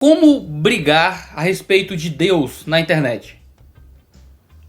Como brigar a respeito de Deus na internet?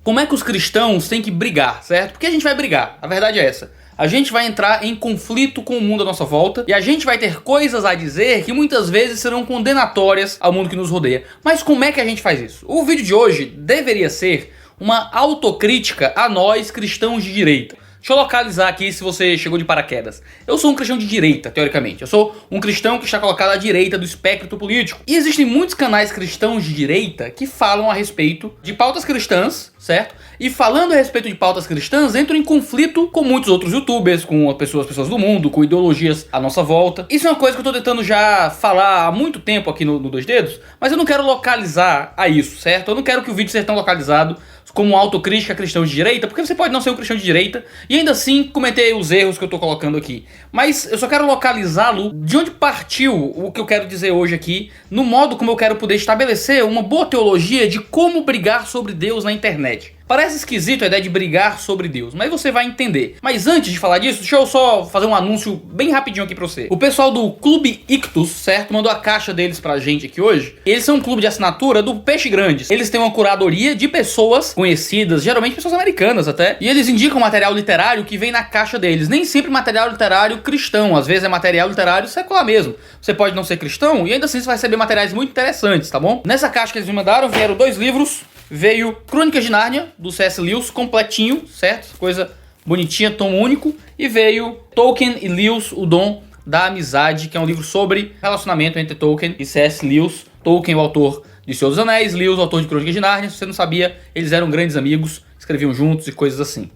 Como é que os cristãos têm que brigar, certo? Porque a gente vai brigar, a verdade é essa. A gente vai entrar em conflito com o mundo à nossa volta e a gente vai ter coisas a dizer que muitas vezes serão condenatórias ao mundo que nos rodeia. Mas como é que a gente faz isso? O vídeo de hoje deveria ser uma autocrítica a nós cristãos de direita. Deixa eu localizar aqui se você chegou de paraquedas. Eu sou um cristão de direita, teoricamente. Eu sou um cristão que está colocado à direita do espectro político. E existem muitos canais cristãos de direita que falam a respeito de pautas cristãs, certo? E falando a respeito de pautas cristãs, entram em conflito com muitos outros youtubers, com as pessoas do mundo, com ideologias à nossa volta. Isso é uma coisa que eu tô tentando já falar há muito tempo aqui no Dois Dedos, mas eu não quero localizar a isso, certo? Eu não quero que o vídeo seja tão localizado como autocrítica a cristãos de direita, porque você pode não ser um cristão de direita e ainda assim cometer os erros que eu tô colocando aqui. Mas eu só quero localizá-lo de onde partiu o que eu quero dizer hoje aqui, no modo como eu quero poder estabelecer uma boa teologia de como brigar sobre Deus na internet. Parece esquisito a ideia de brigar sobre Deus, mas você vai entender. Mas antes de falar disso, deixa eu só fazer um anúncio bem rapidinho aqui pra você. O pessoal do Clube Ictus, certo? Mandou a caixa deles pra gente aqui hoje. Eles são um clube de assinatura do Peixe Grande. Eles têm uma curadoria de pessoas conhecidas, geralmente pessoas americanas até, e eles indicam material literário que vem na caixa deles. Nem sempre material literário cristão, às vezes é material literário secular mesmo. Você pode não ser cristão e ainda assim você vai receber materiais muito interessantes, tá bom? Nessa caixa que eles me mandaram vieram 2 livros. Veio Crônicas de Nárnia, do C.S. Lewis, completinho, certo? Coisa bonitinha, tom único. E veio Tolkien e Lewis, O Dom da Amizade, que é um livro sobre relacionamento entre Tolkien e C.S. Lewis. Tolkien, o autor de Senhor dos Anéis, Lewis, o autor de Crônicas de Nárnia. Se você não sabia, eles eram grandes amigos, escreviam juntos e coisas assim.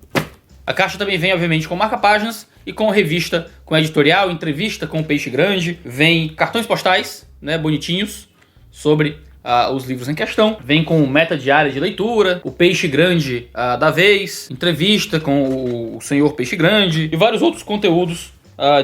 A caixa também vem, obviamente, com marca-páginas e com revista, com editorial, entrevista com o Peixe Grande. Vem cartões postais, né, bonitinhos, sobre os livros em questão. Vem com meta diária de leitura, o Peixe Grande da vez, entrevista com o senhor Peixe Grande e vários outros conteúdos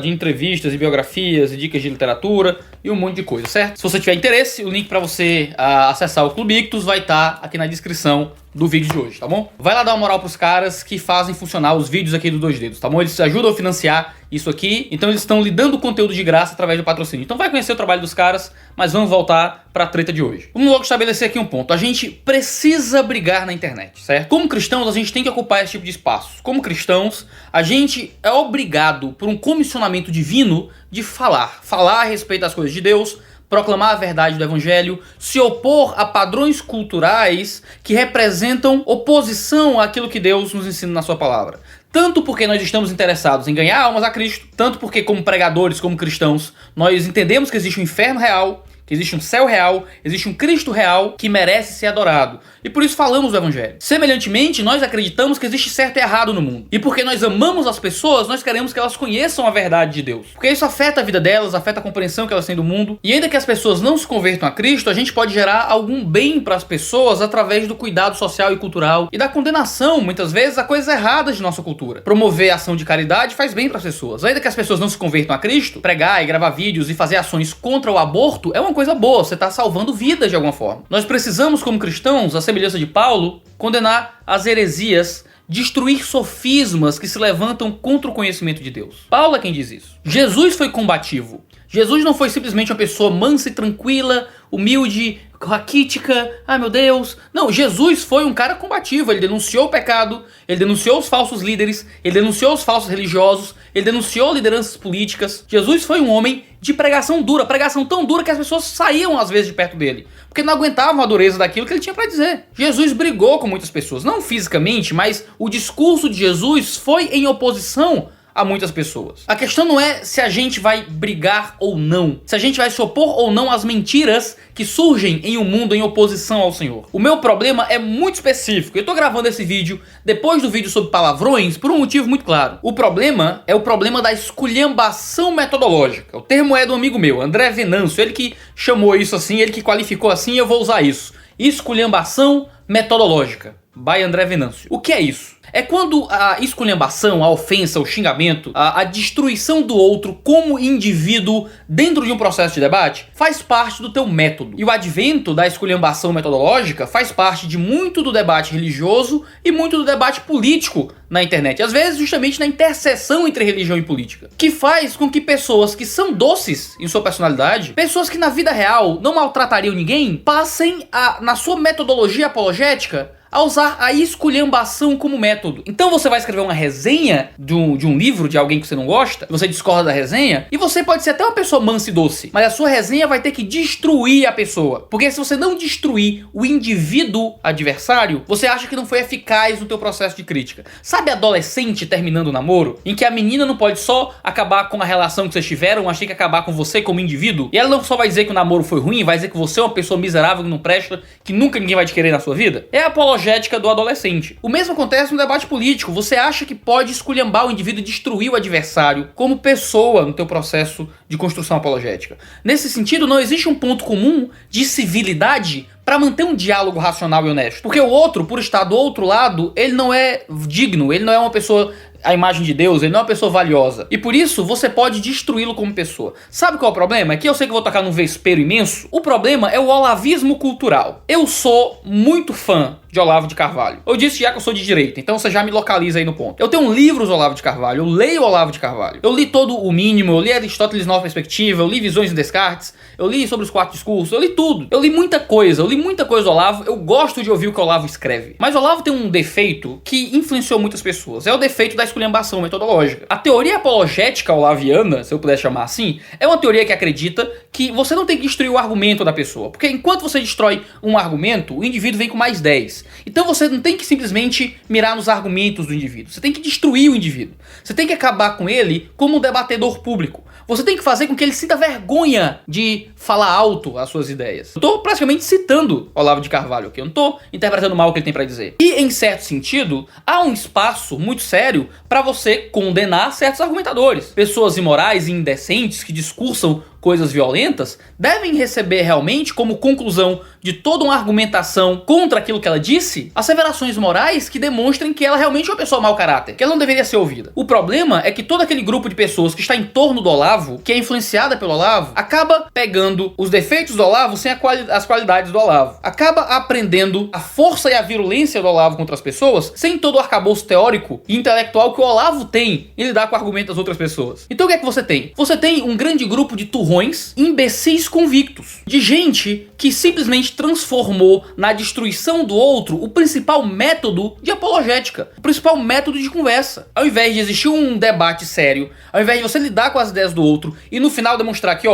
de entrevistas e biografias e dicas de literatura e um monte de coisa, certo? Se você tiver interesse, o link para você acessar o Clube Ictus vai estar aqui na descrição do vídeo de hoje, tá bom? Vai lá dar uma moral pros caras que fazem funcionar os vídeos aqui do Dois Dedos, tá bom? Eles ajudam a financiar isso aqui, então eles estão lhe dando conteúdo de graça através do patrocínio. Então vai conhecer o trabalho dos caras, mas vamos voltar pra treta de hoje. Vamos logo estabelecer aqui um ponto. A gente precisa brigar na internet, certo? Como cristãos, a gente tem que ocupar esse tipo de espaço. Como cristãos, a gente é obrigado por um comissionamento divino de falar a respeito das coisas de Deus, proclamar a verdade do evangelho, se opor a padrões culturais que representam oposição àquilo que Deus nos ensina na sua palavra. Tanto porque nós estamos interessados em ganhar almas a Cristo, tanto porque como pregadores, como cristãos, nós entendemos que existe um inferno real, que existe um céu real, existe um Cristo real que merece ser adorado. E por isso falamos do evangelho. Semelhantemente, nós acreditamos que existe certo e errado no mundo. E porque nós amamos as pessoas, nós queremos que elas conheçam a verdade de Deus. Porque isso afeta a vida delas, afeta a compreensão que elas têm do mundo. E ainda que as pessoas não se convertam a Cristo, a gente pode gerar algum bem para as pessoas através do cuidado social e cultural e da condenação, muitas vezes, a coisas erradas de nossa cultura. Promover a ação de caridade faz bem para as pessoas. Ainda que as pessoas não se convertam a Cristo, pregar e gravar vídeos e fazer ações contra o aborto é uma coisa boa, você está salvando vidas de alguma forma. Nós precisamos, como cristãos, a semelhança de Paulo, condenar as heresias, destruir sofismas que se levantam contra o conhecimento de Deus. Paulo é quem diz isso. Jesus foi combativo. Jesus não foi simplesmente uma pessoa mansa e tranquila, humilde, raquítica, ai meu Deus. Não, Jesus foi um cara combativo, ele denunciou o pecado, ele denunciou os falsos líderes, ele denunciou os falsos religiosos, ele denunciou lideranças políticas. Jesus foi um homem de pregação dura, pregação tão dura que as pessoas saíam às vezes de perto dele, porque não aguentavam a dureza daquilo que ele tinha para dizer. Jesus brigou com muitas pessoas, não fisicamente, mas o discurso de Jesus foi em oposição a muitas pessoas. A questão não é se a gente vai brigar ou não, se a gente vai se opor ou não às mentiras que surgem em um mundo em oposição ao Senhor. O meu problema é muito específico. Eu tô gravando esse vídeo depois do vídeo sobre palavrões por um motivo muito claro. O problema é o problema da esculhambação metodológica. O termo é do amigo meu, André Venâncio, ele que chamou isso assim, ele que qualificou assim, e eu vou usar isso. Esculhambação metodológica. by André Venâncio. O que é isso? É quando a esculhambação, a ofensa, o xingamento, a destruição do outro como indivíduo dentro de um processo de debate faz parte do teu método. E o advento da esculhambação metodológica faz parte de muito do debate religioso e muito do debate político na internet. Às vezes justamente na interseção entre religião e política. Que faz com que pessoas que são doces em sua personalidade, pessoas que na vida real não maltratariam ninguém, passem na sua metodologia apologética a usar a esculhambação como método. Então você vai escrever uma resenha de um livro de alguém que você não gosta, você discorda da resenha, e você pode ser até uma pessoa mansa e doce, mas a sua resenha vai ter que destruir a pessoa. Porque se você não destruir o indivíduo adversário, você acha que não foi eficaz no teu processo de crítica. Sabe adolescente terminando o namoro? Em que a menina não pode só acabar com a relação que vocês tiveram, mas tem que acabar com você como indivíduo? E ela não só vai dizer que o namoro foi ruim, vai dizer que você é uma pessoa miserável que não presta, que nunca ninguém vai te querer na sua vida? É a apologética do adolescente. O mesmo acontece no debate político. Você acha que pode esculhambar o indivíduo e destruir o adversário como pessoa no teu processo de construção apologética. Nesse sentido, não existe um ponto comum de civilidade para manter um diálogo racional e honesto. Porque o outro, por estar do outro lado, ele não é digno, ele não é uma pessoa à imagem de Deus, ele não é uma pessoa valiosa. E por isso, você pode destruí-lo como pessoa. Sabe qual é o problema? Aqui eu sei que eu vou tocar num vespeiro imenso. O problema é o olavismo cultural. Eu sou muito fã de Olavo de Carvalho. Eu disse já que eu sou de direita, então você já me localiza aí no ponto. Eu tenho livros do Olavo de Carvalho, eu leio Olavo de Carvalho. Eu li todo o mínimo, eu li Aristóteles Nova Perspectiva, eu li Visões e Descartes, eu li sobre os 4 discursos, eu li tudo. Eu li muita coisa do Olavo, eu gosto de ouvir o que o Olavo escreve. Mas o Olavo tem um defeito que influenciou muitas pessoas, é o defeito da esculhambação metodológica. A teoria apologética olaviana, se eu puder chamar assim, é uma teoria que acredita que você não tem que destruir o argumento da pessoa, porque enquanto você destrói um argumento, o indivíduo vem com mais 10. Então você não tem que simplesmente mirar nos argumentos do indivíduo, você tem que destruir o indivíduo. Você tem que acabar com ele como um debatedor público. Você tem que fazer com que ele sinta vergonha de falar alto as suas ideias. Eu tô praticamente citando Olavo de Carvalho aqui, eu não tô interpretando mal o que ele tem pra dizer. E em certo sentido, há um espaço muito sério pra você condenar certos argumentadores. Pessoas imorais e indecentes que discursam coisas violentas devem receber realmente como conclusão de toda uma argumentação contra aquilo que ela disse, asseverações morais que demonstrem que ela realmente é uma pessoa mau caráter, que ela não deveria ser ouvida. O problema é que todo aquele grupo de pessoas que está em torno do Olavo, que é influenciada pelo Olavo, acaba pegando os defeitos do Olavo sem as qualidades do Olavo. Acaba aprendendo a força e a virulência do Olavo contra as pessoas sem todo o arcabouço teórico e intelectual que o Olavo tem em lidar com o argumento das outras pessoas. Então o que é que você tem? Você tem um grande grupo de turrões, imbecis convictos, de gente que simplesmente transformou na destruição do outro o principal método de apologética, o principal método de conversa. Ao invés de existir um debate sério, ao invés de você lidar com as ideias do outro e no final demonstrar que,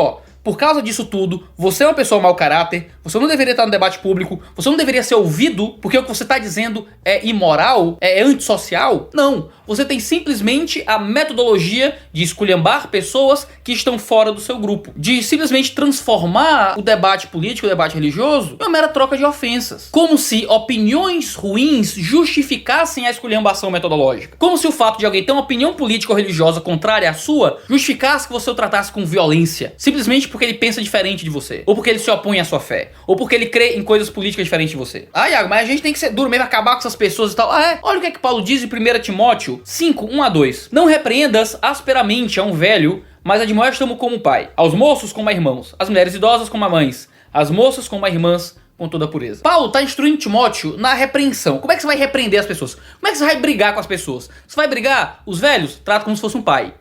por causa disso tudo, você é uma pessoa mau caráter, você não deveria estar no debate público, você não deveria ser ouvido, porque o que você está dizendo é imoral, é antissocial. Não, você tem simplesmente a metodologia de esculhambar pessoas que estão fora do seu grupo, de simplesmente transformar o debate político, o debate religioso, em uma mera troca de ofensas. Como se opiniões ruins justificassem a esculhambação metodológica. Como se o fato de alguém ter uma opinião política ou religiosa contrária à sua justificasse que você o tratasse com violência, simplesmente porque ele pensa diferente de você, ou porque ele se opõe à sua fé, ou porque ele crê em coisas políticas diferentes de você. Iago, mas a gente tem que ser duro mesmo, acabar com essas pessoas e tal. Olha o que é que Paulo diz em 1 Timóteo 5, 1 a 2. Não repreendas asperamente a um velho, mas admoesta-mo como pai. Aos moços como a irmãos, as mulheres idosas como a mães, as moças como a irmãs, com toda a pureza. Paulo está instruindo Timóteo na repreensão. Como é que você vai repreender as pessoas? Como é que você vai brigar com as pessoas? Você vai brigar? Os velhos, trata como se fosse um pai.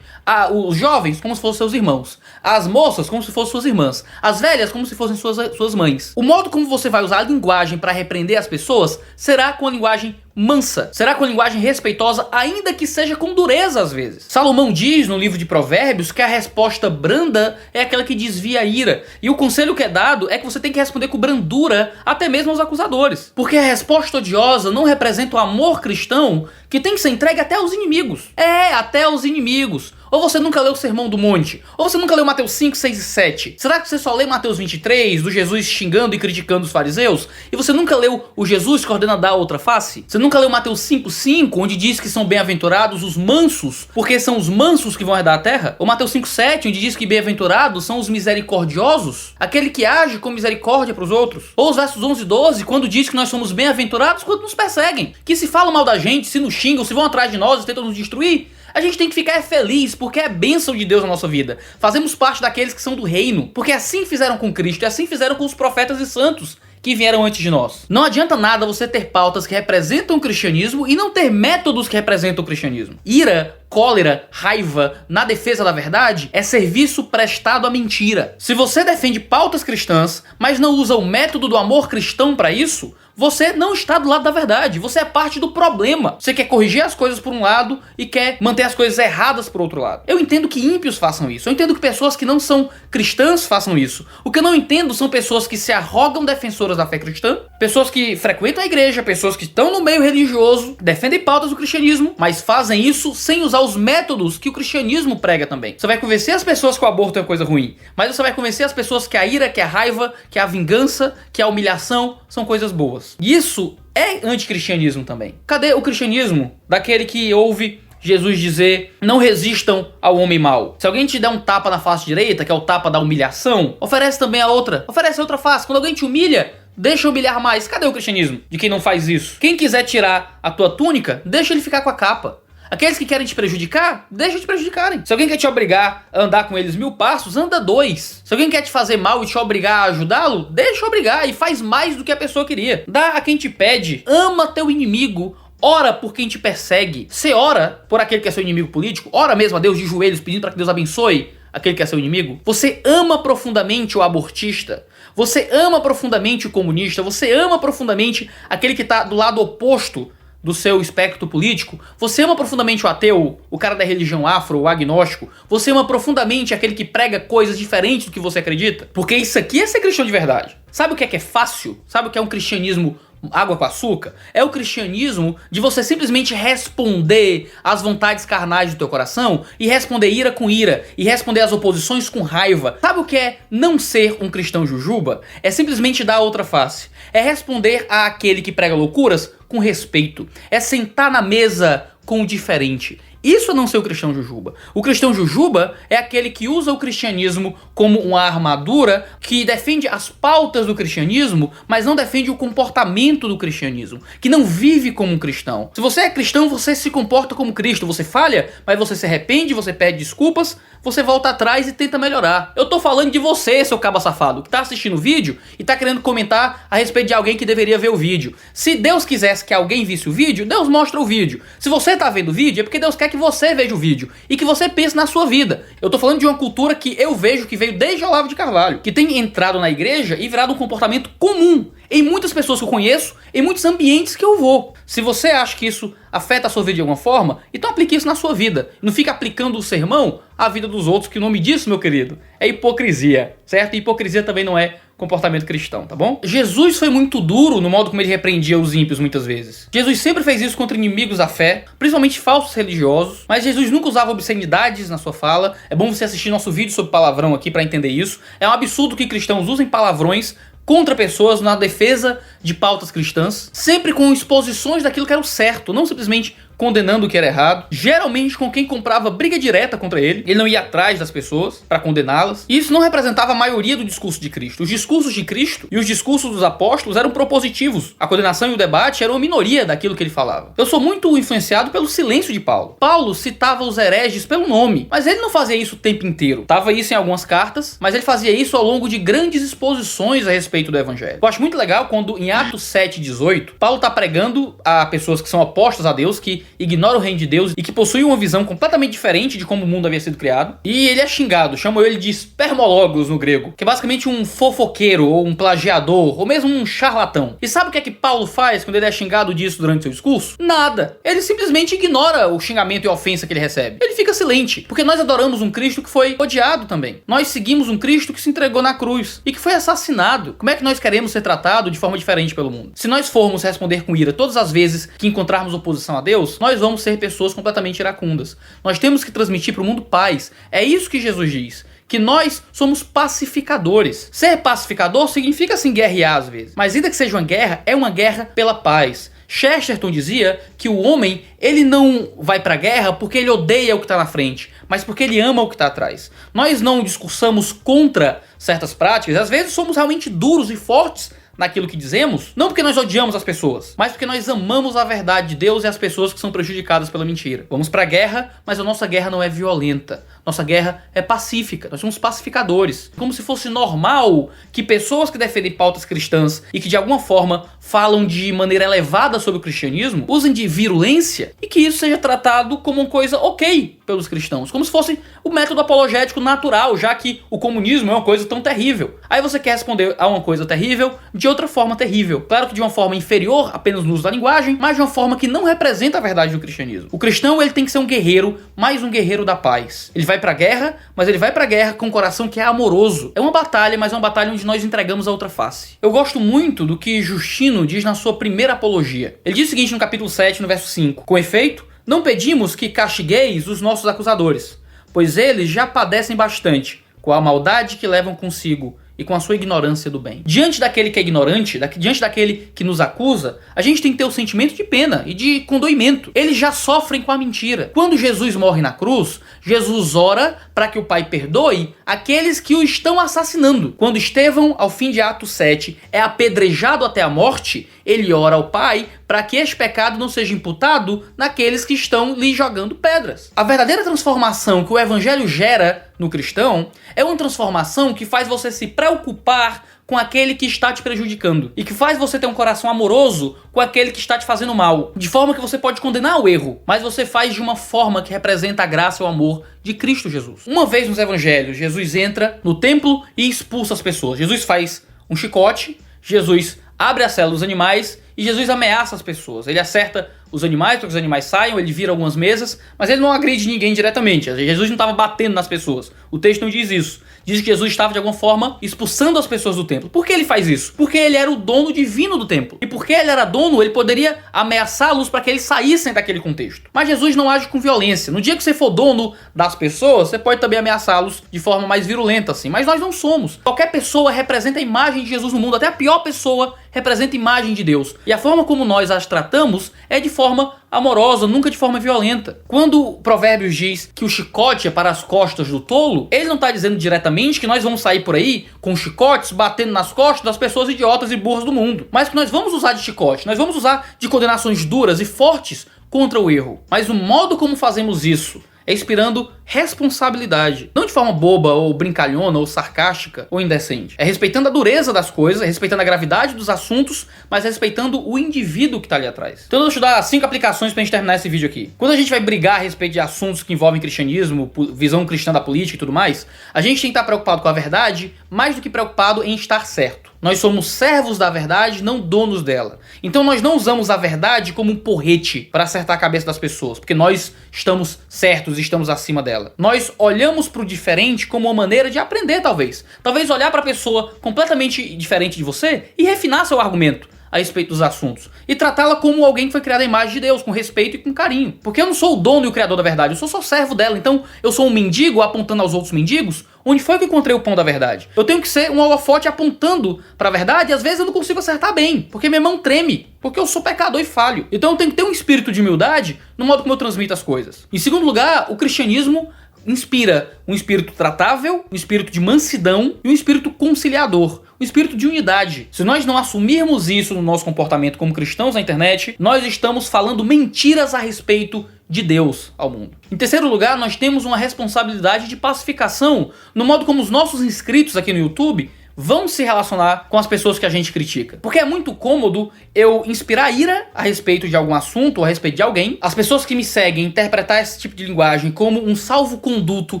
Os jovens, como se fossem seus irmãos. As moças, como se fossem suas irmãs. As velhas, como se fossem suas mães. O modo como você vai usar a linguagem para repreender as pessoas será com a linguagem mansa. Será com a linguagem respeitosa, ainda que seja com dureza às vezes. Salomão diz no livro de Provérbios que a resposta branda é aquela que desvia a ira. E o conselho que é dado é que você tem que responder com brandura até mesmo aos acusadores. Porque a resposta odiosa não representa o amor cristão que tem que ser entregue até aos inimigos. Até aos inimigos. Ou você nunca leu o Sermão do Monte? Ou você nunca leu Mateus 5, 6 e 7? Será que você só lê Mateus 23, do Jesus xingando e criticando os fariseus? E você nunca leu o Jesus que ordena dar a outra face? Você nunca leu Mateus 5, 5, onde diz que são bem-aventurados os mansos, porque são os mansos que vão herdar a terra? Ou Mateus 5, 7, onde diz que bem-aventurados são os misericordiosos, aquele que age com misericórdia para os outros? Ou os versos 11 e 12, quando diz que nós somos bem-aventurados quando nos perseguem, que se falam mal da gente, se nos xingam, se vão atrás de nós e tentam nos destruir, a gente tem que ficar feliz, porque é bênção de Deus na nossa vida. Fazemos parte daqueles que são do reino, porque assim fizeram com Cristo e assim fizeram com os profetas e santos que vieram antes de nós. Não adianta nada você ter pautas que representam o cristianismo e não ter métodos que representam o cristianismo. Ira, cólera, raiva na defesa da verdade é serviço prestado à mentira. Se você defende pautas cristãs, mas não usa o método do amor cristão para isso, você não está do lado da verdade, você é parte do problema. Você quer corrigir as coisas por um lado e quer manter as coisas erradas por outro lado. Eu entendo que ímpios façam isso, eu entendo que pessoas que não são cristãs façam isso. O que eu não entendo são pessoas que se arrogam defensoras da fé cristã, pessoas que frequentam a igreja, pessoas que estão no meio religioso, defendem pautas do cristianismo, mas fazem isso sem usar os métodos que o cristianismo prega também. Você vai convencer as pessoas que o aborto é coisa ruim, mas você vai convencer as pessoas que a ira, que a raiva, que a vingança, que a humilhação são coisas boas. Isso é anticristianismo também. Cadê o cristianismo daquele que ouve Jesus dizer: não resistam ao homem mau? Se alguém te der um tapa na face direita, que é o tapa da humilhação, oferece também a outra. Oferece a outra face. Quando alguém te humilha, deixa humilhar mais. Cadê o cristianismo de quem não faz isso? Quem quiser tirar a tua túnica, deixa ele ficar com a capa. Aqueles que querem te prejudicar, deixa te prejudicarem. Se alguém quer te obrigar a andar com eles 1000 passos, anda 2. Se alguém quer te fazer mal e te obrigar a ajudá-lo, deixa obrigar e faz mais do que a pessoa queria. Dá a quem te pede, ama teu inimigo, ora por quem te persegue. Você ora por aquele que é seu inimigo político, ora mesmo a Deus de joelhos pedindo para que Deus abençoe aquele que é seu inimigo. Você ama profundamente o abortista, você ama profundamente o comunista, você ama profundamente aquele que está do lado oposto do seu espectro político, você ama profundamente o ateu, o cara da religião afro, o agnóstico, você ama profundamente aquele que prega coisas diferentes do que você acredita, porque isso aqui é ser cristão de verdade. Sabe o que é fácil? Sabe o que é um cristianismo água com açúcar? É o cristianismo de você simplesmente responder às vontades carnais do teu coração e responder ira com ira e responder às oposições com raiva. Sabe o que é não ser um cristão jujuba? É simplesmente dar a outra face. É responder àquele que prega loucuras com respeito. É sentar na mesa com o diferente. Isso é não ser o cristão jujuba. O cristão jujuba é aquele que usa o cristianismo como uma armadura, que defende as pautas do cristianismo, mas não defende o comportamento do cristianismo, que não vive como um cristão. Se você é cristão, você se comporta como Cristo. Você falha, mas você se arrepende, você pede desculpas, você volta atrás e tenta melhorar. Eu tô falando de você, seu caba safado, que tá assistindo o vídeo e tá querendo comentar a respeito de alguém que deveria ver o vídeo. Se Deus quisesse que alguém visse o vídeo, Deus mostra o vídeo. Se você tá vendo o vídeo, é porque Deus quer que você veja o vídeo e que você pense na sua vida. Eu tô falando de uma cultura que eu vejo que veio desde Olavo de Carvalho, que tem entrado na igreja e virado um comportamento comum em muitas pessoas que eu conheço, em muitos ambientes que eu vou. Se você acha que isso afeta a sua vida de alguma forma, então aplique isso na sua vida. Não fica aplicando o sermão à vida dos outros, que o nome disso, meu querido, é hipocrisia, certo? E hipocrisia também não é comportamento cristão, tá bom? Jesus foi muito duro no modo como ele repreendia os ímpios muitas vezes. Jesus sempre fez isso contra inimigos da fé, principalmente falsos religiosos, mas Jesus nunca usava obscenidades na sua fala. É bom você assistir nosso vídeo sobre palavrão aqui para entender isso. É um absurdo que cristãos usem palavrões contra pessoas na defesa de pautas cristãs, sempre com exposições daquilo que era o certo, não simplesmente condenando o que era errado, geralmente com quem comprava briga direta contra ele. Ele não ia atrás das pessoas para condená-las, e isso não representava a maioria do discurso de Cristo. Os discursos de Cristo e os discursos dos apóstolos eram propositivos. A condenação e o debate eram a minoria daquilo que ele falava. Eu sou muito influenciado pelo silêncio de Paulo. Paulo citava os hereges pelo nome, mas ele não fazia isso o tempo inteiro. Tava isso em algumas cartas, mas ele fazia isso ao longo de grandes exposições a respeito do evangelho. Eu acho muito legal quando em Atos 7:18, Paulo tá pregando a pessoas que são opostas a Deus, que ignoram o reino de Deus e que possuem uma visão completamente diferente de como o mundo havia sido criado. E ele é xingado, chamam ele de spermologos no grego, que é basicamente um fofoqueiro, ou um plagiador, ou mesmo um charlatão. E sabe o que é que Paulo faz quando ele é xingado disso durante seu discurso? Nada. Ele simplesmente ignora o xingamento e a ofensa que ele recebe. Ele fica silente, porque nós adoramos um Cristo que foi odiado também. Nós seguimos um Cristo que se entregou na cruz e que foi assassinado. Como é que nós queremos ser tratados de forma diferente pelo mundo? Se nós formos responder com ira todas as vezes que encontrarmos oposição a Deus, pessoas, nós vamos ser pessoas completamente iracundas. Nós temos que transmitir para o mundo paz. É isso que Jesus diz. Que nós somos pacificadores. Ser pacificador significa sim guerrear às vezes. Mas ainda que seja uma guerra, é uma guerra pela paz. Chesterton dizia que o homem, ele não vai pra guerra porque ele odeia o que está na frente, mas porque ele ama o que está atrás. Nós não discursamos contra certas práticas, às vezes somos realmente duros e fortes naquilo que dizemos, não porque nós odiamos as pessoas, mas porque nós amamos a verdade de Deus e as pessoas que são prejudicadas pela mentira. Vamos pra guerra, mas a nossa guerra não é violenta. Nossa guerra é pacífica, nós somos pacificadores. Como se fosse normal que pessoas que defendem pautas cristãs e que de alguma forma falam de maneira elevada sobre o cristianismo, usem de virulência e que isso seja tratado como uma coisa ok pelos cristãos. Como se fosse o método apologético natural, já que o comunismo é uma coisa tão terrível. Aí você quer responder a uma coisa terrível de outra forma terrível. Claro que de uma forma inferior, apenas no uso da linguagem, mas de uma forma que não representa a verdade do cristianismo. O cristão, ele tem que ser um guerreiro, mais um guerreiro da paz. Ele vai pra guerra, mas ele vai pra guerra com um coração que é amoroso. É uma batalha, mas é uma batalha onde nós entregamos a outra face. Eu gosto muito do que Justino diz na sua primeira apologia. Ele diz o seguinte no capítulo 7, no verso 5. Com efeito, não pedimos que castigueis os nossos acusadores, pois eles já padecem bastante com a maldade que levam consigo e com a sua ignorância do bem. Diante daquele que é ignorante, diante daquele que nos acusa, a gente tem que ter o sentimento de pena e de condoimento. Eles já sofrem com a mentira. Quando Jesus morre na cruz, Jesus ora para que o Pai perdoe aqueles que o estão assassinando. Quando Estevão, ao fim de Atos 7, é apedrejado até a morte, ele ora ao Pai para que este pecado não seja imputado naqueles que estão lhe jogando pedras. A verdadeira transformação que o Evangelho gera no cristão é uma transformação que faz você se preocupar com aquele que está te prejudicando e que faz você ter um coração amoroso com aquele que está te fazendo mal, de forma que você pode condenar o erro, mas você faz de uma forma que representa a graça e o amor de Cristo Jesus. Uma vez nos evangelhos, Jesus entra no templo e expulsa as pessoas. Jesus faz um chicote, Jesus abre a cela dos animais e Jesus ameaça as pessoas. Ele acerta os animais para que os animais saiam, ele vira algumas mesas, mas ele não agride ninguém diretamente. Jesus não estava batendo nas pessoas. O texto não diz isso. Diz que Jesus estava de alguma forma expulsando as pessoas do templo. Por que ele faz isso? Porque ele era o dono divino do templo. E porque ele era dono, ele poderia ameaçá-los para que eles saíssem daquele contexto. Mas Jesus não age com violência. No dia que você for dono das pessoas, você pode também ameaçá-los de forma mais virulenta, assim. Mas nós não somos. Qualquer pessoa representa a imagem de Jesus no mundo. Até a pior pessoa representa a imagem de Deus. E a forma como nós as tratamos é de forma amorosa, nunca de forma violenta. Quando Provérbios diz que o chicote é para as costas do tolo, ele não está dizendo diretamente que nós vamos sair por aí com chicotes batendo nas costas das pessoas idiotas e burras do mundo, mas que nós vamos usar de chicote, nós vamos usar de condenações duras e fortes contra o erro. Mas o modo como fazemos isso é inspirando responsabilidade. Não de forma boba, ou brincalhona, ou sarcástica, ou indecente. É respeitando a dureza das coisas, é respeitando a gravidade dos assuntos, mas respeitando o indivíduo que está ali atrás. Então eu vou te dar 5 aplicações pra gente terminar esse vídeo aqui. Quando a gente vai brigar a respeito de assuntos que envolvem cristianismo, visão cristã da política e tudo mais, a gente tem que estar preocupado com a verdade, mais do que preocupado em estar certo. Nós somos servos da verdade, não donos dela. Então nós não usamos a verdade como um porrete para acertar a cabeça das pessoas, porque nós estamos certos e estamos acima dela. Nós olhamos para o diferente como uma maneira de aprender, talvez. Talvez olhar para a pessoa completamente diferente de você e refinar seu argumento a respeito dos assuntos. E tratá-la como alguém que foi criado à imagem de Deus, com respeito e com carinho. Porque eu não sou o dono e o criador da verdade, eu sou só servo dela. Então eu sou um mendigo apontando aos outros mendigos. Onde foi que eu encontrei o pão da verdade? Eu tenho que ser um holofote apontando para a verdade e às vezes eu não consigo acertar bem, porque minha mão treme, porque eu sou pecador e falho. Então eu tenho que ter um espírito de humildade no modo como eu transmito as coisas. Em segundo lugar, o cristianismo inspira um espírito tratável, um espírito de mansidão e um espírito conciliador, um espírito de unidade. Se nós não assumirmos isso no nosso comportamento como cristãos na internet, nós estamos falando mentiras a respeito de Deus ao mundo. Em terceiro lugar, nós temos uma responsabilidade de pacificação no modo como os nossos inscritos aqui no YouTube vão se relacionar com as pessoas que a gente critica. Porque é muito cômodo eu inspirar ira a respeito de algum assunto ou a respeito de alguém, as pessoas que me seguem interpretar esse tipo de linguagem como um salvo-conduto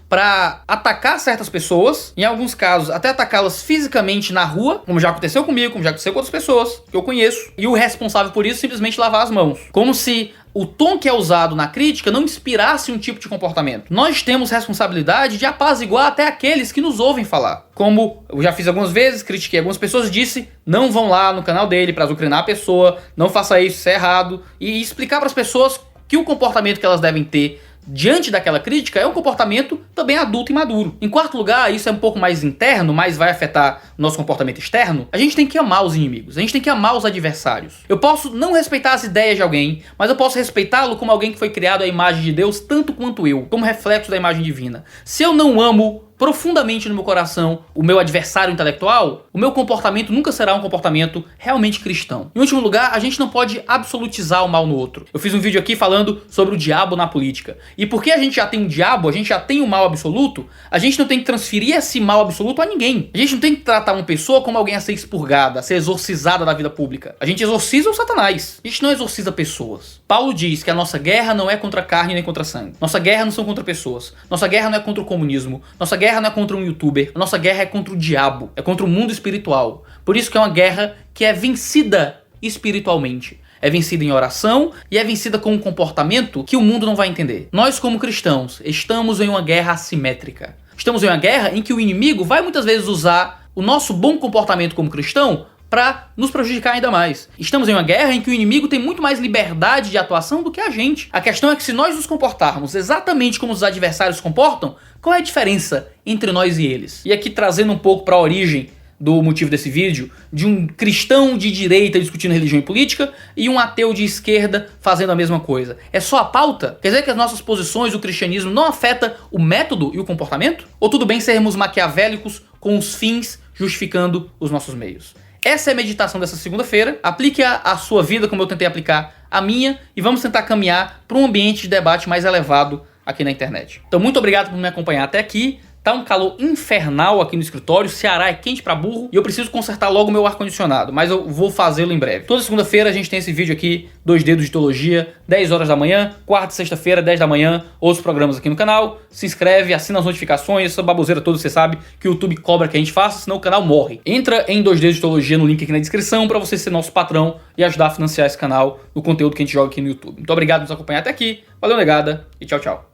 para atacar certas pessoas, em alguns casos até atacá-las fisicamente na rua, como já aconteceu comigo, como já aconteceu com outras pessoas que eu conheço, e o responsável por isso simplesmente lavar as mãos. Como se o tom que é usado na crítica não inspirasse um tipo de comportamento. Nós temos responsabilidade de apaziguar até aqueles que nos ouvem falar. Como eu já fiz algumas vezes, critiquei algumas pessoas e disse, não vão lá no canal dele para azucrinar a pessoa, não faça isso é errado, e explicar para as pessoas que o comportamento que elas devem ter diante daquela crítica é um comportamento também adulto e maduro. Em quarto lugar, isso é um pouco mais interno, mas vai afetar nosso comportamento externo, a gente tem que amar os inimigos, a gente tem que amar os adversários. Eu posso não respeitar as ideias de alguém, mas eu posso respeitá-lo como alguém que foi criado à imagem de Deus tanto quanto eu, como reflexo da imagem divina. Se eu não amo profundamente no meu coração o meu adversário intelectual, o meu comportamento nunca será um comportamento realmente cristão. Em último lugar, a gente não pode absolutizar o mal no outro. Eu fiz um vídeo aqui falando sobre o diabo na política. E porque a gente já tem um diabo, a gente já tem um mal absoluto, a gente não tem que transferir esse mal absoluto a ninguém. A gente não tem que tratar uma pessoa como alguém a ser expurgada, a ser exorcizada da vida pública. A gente exorciza o Satanás. A gente não exorciza pessoas. Paulo diz que a nossa guerra não é contra carne nem contra sangue. Nossa guerra não são contra pessoas. Nossa guerra não é contra o comunismo. Nossa guerra não é contra um youtuber. A nossa guerra é contra o diabo. É contra o mundo espiritual. Por isso que é uma guerra que é vencida espiritualmente. É vencida em oração e é vencida com um comportamento que o mundo não vai entender. Nós, como cristãos, estamos em uma guerra assimétrica. Estamos em uma guerra em que o inimigo vai muitas vezes usar o nosso bom comportamento como cristão para nos prejudicar ainda mais. Estamos em uma guerra em que o inimigo tem muito mais liberdade de atuação do que a gente. A questão é que se nós nos comportarmos exatamente como os adversários se comportam, qual é a diferença entre nós e eles? E aqui trazendo um pouco para a origem do motivo desse vídeo, de um cristão de direita discutindo religião e política e um ateu de esquerda fazendo a mesma coisa. É só a pauta? Quer dizer que as nossas posições do cristianismo não afetam o método e o comportamento? Ou tudo bem sermos maquiavélicos com os fins justificando os nossos meios? Essa é a meditação dessa segunda-feira. Aplique-a à sua vida como eu tentei aplicar a minha e vamos tentar caminhar para um ambiente de debate mais elevado aqui na internet. Então muito obrigado por me acompanhar até aqui. Tá um calor infernal aqui no escritório, Ceará é quente pra burro e eu preciso consertar logo meu ar-condicionado, mas eu vou fazê-lo em breve. Toda segunda-feira a gente tem esse vídeo aqui, 2 Dedos de Teologia, 10 horas da manhã, quarta e sexta-feira, 10 da manhã, outros programas aqui no canal. Se inscreve, assina as notificações, essa baboseira toda você sabe que o YouTube cobra que a gente faça, senão o canal morre. Entra em 2 Dedos de Teologia no link aqui na descrição pra você ser nosso patrão e ajudar a financiar esse canal, o conteúdo que a gente joga aqui no YouTube. Muito obrigado por nos acompanhar até aqui, valeu negada e tchau, tchau.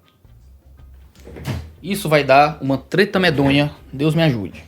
Isso vai dar uma treta medonha, Deus me ajude.